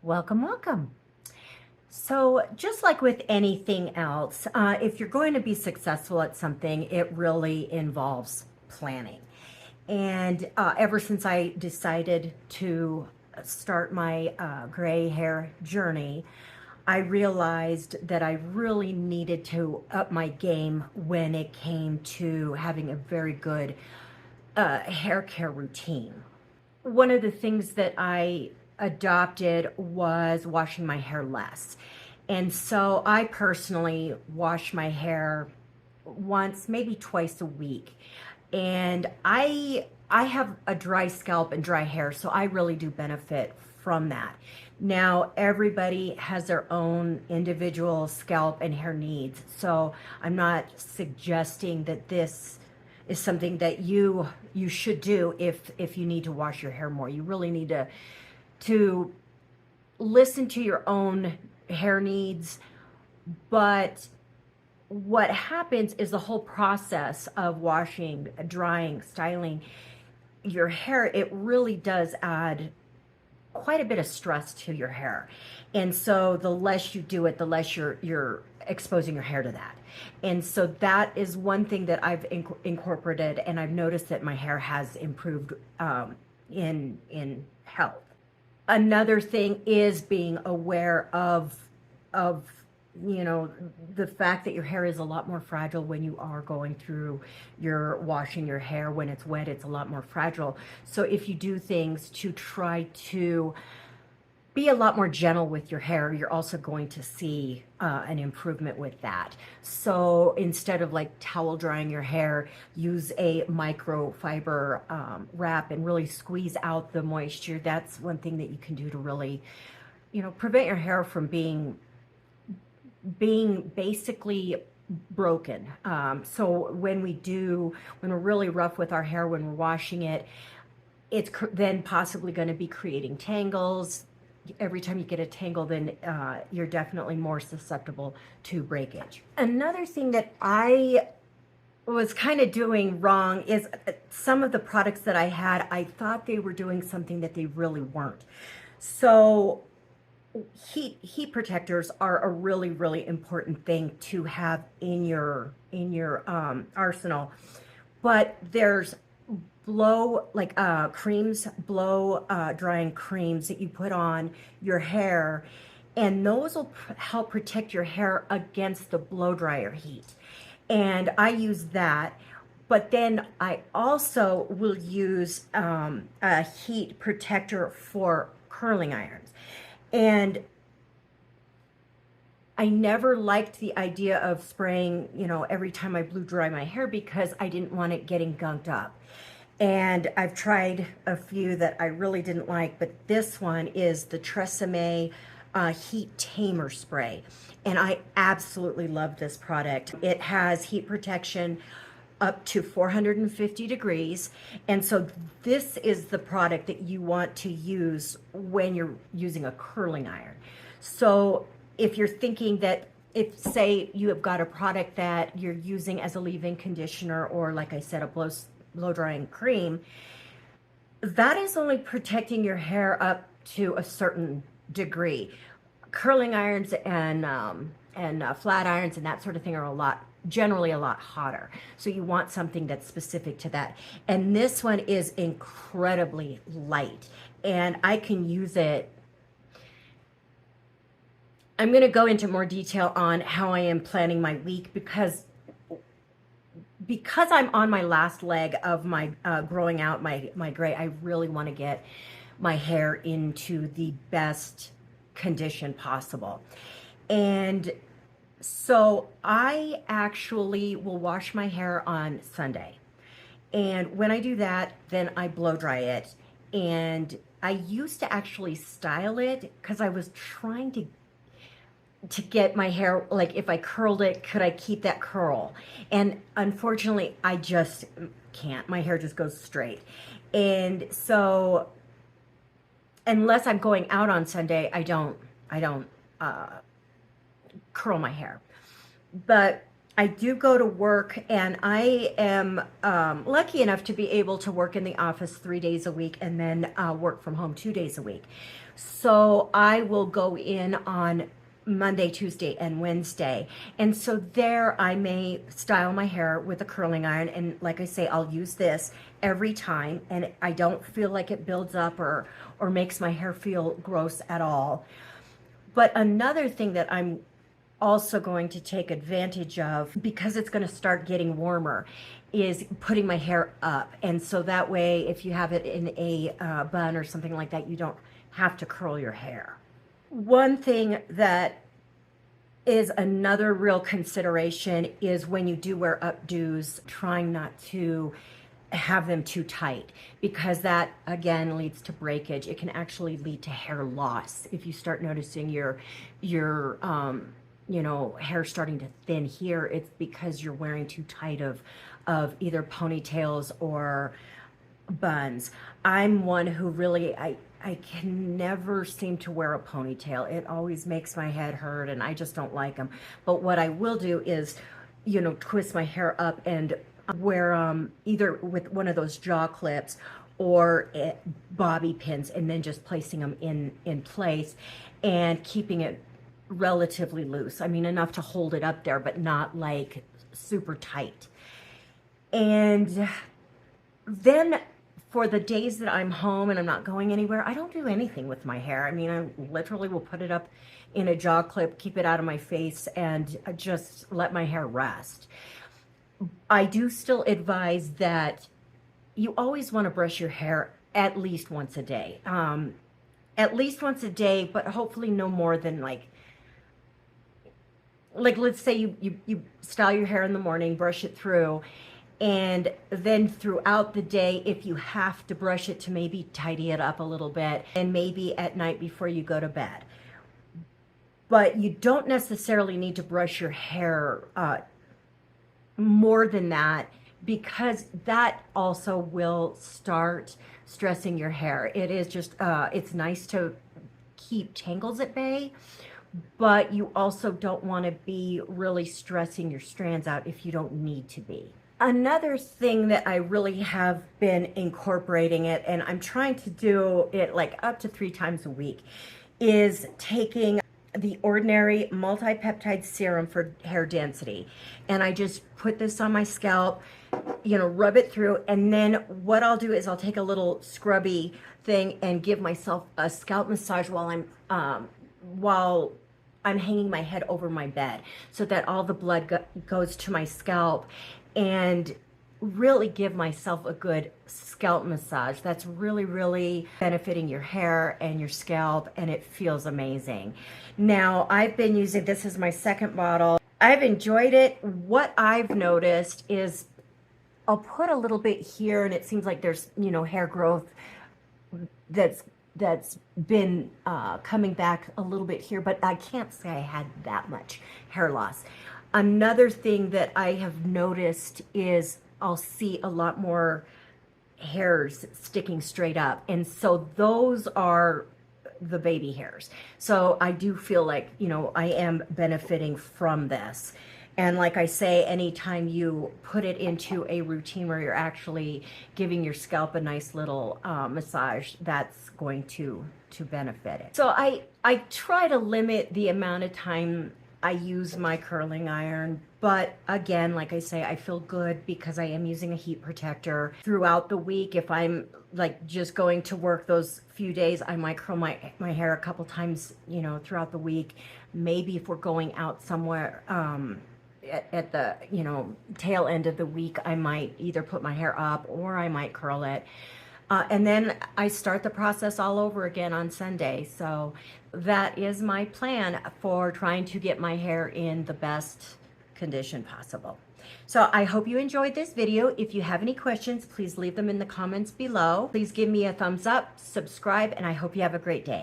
Welcome, welcome. So, just like with anything else, if you're going to be successful at something, it really involves planning. And ever since I decided to start my gray hair journey, I realized that I really needed to up my game when it came to having a very good hair care routine. One of the things that I adopted was washing my hair less. And so I personally wash my hair once, maybe twice a week. And I have a dry scalp and dry hair, so I really do benefit from that. Now, everybody has their own individual scalp and hair needs. So I'm not suggesting that this is something that you should do if you need to wash your hair more. You really need to listen to your own hair needs. But what happens is the whole process of washing, drying, styling your hair, it really does add quite a bit of stress to your hair. And so the less you do it, the less you're exposing your hair to that. And so that is one thing that I've incorporated, and I've noticed that my hair has improved in health. Another thing is being aware of the fact that your hair is a lot more fragile when you are going through your washing your hair. When it's wet, it's a lot more fragile. So if you do things to try to be a lot more gentle with your hair, you're also going to see an improvement with that. So instead of like towel drying your hair, use a microfiber wrap and really squeeze out the moisture. That's one thing that you can do to really, prevent your hair from being basically broken. So when we're really rough with our hair, when we're washing it, it's then possibly going to be creating tangles. Every time you get a tangle, then you're definitely more susceptible to breakage. Another thing that I was kind of doing wrong is some of the products that I had, I thought they were doing something that they really weren't. So heat protectors are a really, really important thing to have in your arsenal. But there's blow drying creams that you put on your hair, and those will help protect your hair against the blow dryer heat. And I use that. But then I also will use a heat protector for curling irons. And I never liked the idea of spraying, every time I blew dry my hair, because I didn't want it getting gunked up. And I've tried a few that I really didn't like, but this one is the Tresemme Heat Tamer Spray. And I absolutely love this product. It has heat protection up to 450 degrees. And so this is the product that you want to use when you're using a curling iron. So if you're thinking that, if say you have got a product that you're using as a leave-in conditioner, or like I said, a blow drying cream, that is only protecting your hair up to a certain degree. Curling irons and flat irons and that sort of thing are generally a lot hotter. So you want something that's specific to that. And this one is incredibly light, and I can use it. I'm going to go into more detail on how I am planning my week, because I'm on my last leg of my growing out my gray. I really want to get my hair into the best condition possible. And so I actually will wash my hair on Sunday. And when I do that, then I blow dry it. And I used to actually style it, because I was trying to get my hair, like if I curled it, could I keep that curl? And unfortunately, I just can't. My hair just goes straight. And so unless I'm going out on Sunday, I don't curl my hair. But I do go to work, and I am lucky enough to be able to work in the office 3 days a week and then work from home 2 days a week. So I will go in on Monday, Tuesday, and Wednesday. And so there I may style my hair with a curling iron. And like I say, I'll use this every time, and I don't feel like it builds up or makes my hair feel gross at all. But another thing that I'm also going to take advantage of, because it's going to start getting warmer, is putting my hair up. And so that way, if you have it in a bun or something like that, you don't have to curl your hair. One thing that is another real consideration is when you do wear updos, trying not to have them too tight, because that again leads to breakage. It can actually lead to hair loss if you start noticing your hair starting to thin here. It's because you're wearing too tight of either ponytails or buns. I'm one who really, I can never seem to wear a ponytail. It always makes my head hurt, and I just don't like them. But what I will do is, twist my hair up and wear either with one of those jaw clips or bobby pins, and then just placing them in place and keeping it relatively loose. I mean, enough to hold it up there, but not like super tight. And then for the days that I'm home and I'm not going anywhere, I don't do anything with my hair. I mean, I literally will put it up in a jaw clip, keep it out of my face, and just let my hair rest. I do still advise that you always want to brush your hair at least once a day. At least once a day, but hopefully no more than like let's say you style your hair in the morning, brush it through, and then throughout the day, if you have to brush it to maybe tidy it up a little bit, and maybe at night before you go to bed. But you don't necessarily need to brush your hair more than that, because that also will start stressing your hair. It is just, it's nice to keep tangles at bay, but you also don't want to be really stressing your strands out if you don't need to be. Another thing that I really have been incorporating it, and I'm trying to do it like up to 3 times a week, is taking the ordinary multi-peptide serum for hair density. And I just put this on my scalp, rub it through, and then what I'll do is I'll take a little scrubby thing and give myself a scalp massage while I'm hanging my head over my bed, so that all the blood goes to my scalp, and really give myself a good scalp massage. That's really, really benefiting your hair and your scalp, and it feels amazing. Now, I've been using, this is my second bottle. I've enjoyed it. What I've noticed is I'll put a little bit here, and it seems like there's, hair growth that's been coming back a little bit here, but I can't say I had that much hair loss. Another thing that I have noticed is I'll see a lot more hairs sticking straight up, and so those are the baby hairs. So I do feel like, I am benefiting from this. And like I say, anytime you put it into a routine where you're actually giving your scalp a nice little massage, that's going to benefit it. So I try to limit the amount of time I use my curling iron, but again, like I say, I feel good because I am using a heat protector throughout the week. If I'm like just going to work those few days, I might curl my hair a couple times, throughout the week. Maybe if we're going out somewhere at the, tail end of the week, I might either put my hair up or I might curl it. And then I start the process all over again on Sunday. So that is my plan for trying to get my hair in the best condition possible. So I hope you enjoyed this video. If you have any questions, please leave them in the comments below. Please give me a thumbs up, subscribe, and I hope you have a great day.